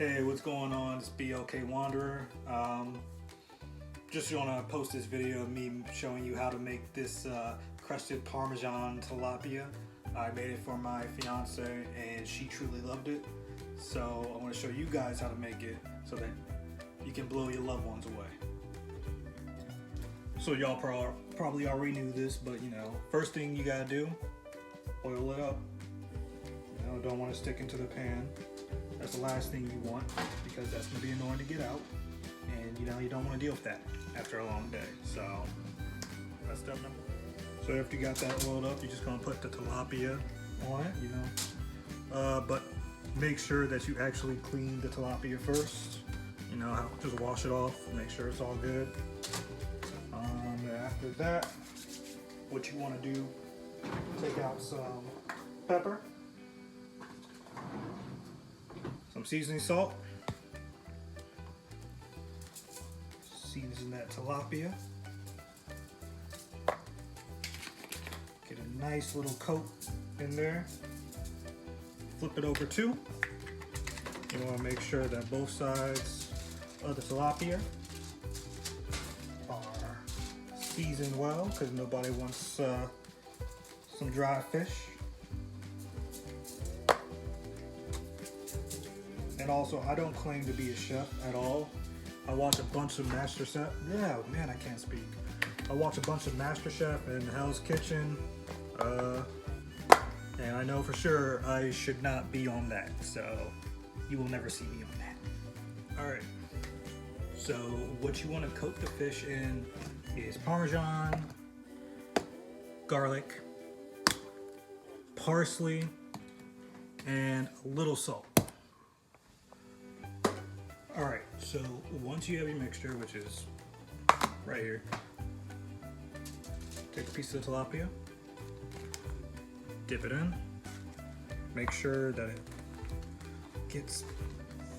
Hey, what's going on? It's BLK Wanderer. Just want to post this video of me showing you how to make this crusted Parmesan tilapia. I made it for my fiance and she truly loved it. So I want to show you guys how to make it so that you can blow your loved ones away. So y'all probably already knew this, but first thing you gotta do, oil it up. Don't want to stick into the pan. That's the last thing you want because that's going to be annoying to get out, and you don't want to deal with that after a long day. So that's step number one. So after you got that oiled up, you're just going to put the tilapia on it, but make sure that you actually clean the tilapia first. Just wash it off, make sure it's all good. After that, what you want to do, take out some pepper, some seasoning salt, season that tilapia, get a nice little coat in there, flip it over too. You want to make sure that both sides of the tilapia are seasoned well because nobody wants some dry fish. And also, I don't claim to be a chef at all. I watch a bunch of MasterChef. Yeah, man, I can't speak. I watch a bunch of MasterChef and Hell's Kitchen. And I know for sure I should not be on that. So you will never see me on that. All right. So what you want to coat the fish in is Parmesan, garlic, parsley, and a little salt. Alright, so once you have your mixture, which is right here, take a piece of the tilapia, dip it in, make sure that it gets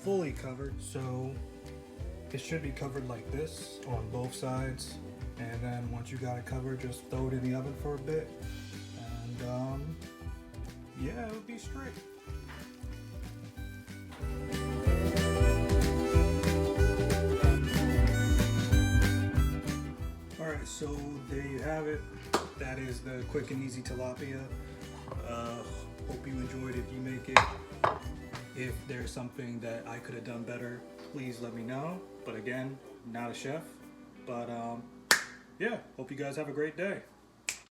fully covered, so it should be covered like this on both sides, and then once you got it covered, just throw it in the oven for a bit, and yeah, it'll be straight. Alright, so there you have it. That is the quick and easy tilapia. Hope you enjoyed it. If you make it, if there's something that I could have done better, please let me know. But again, not a chef. But yeah, hope you guys have a great day.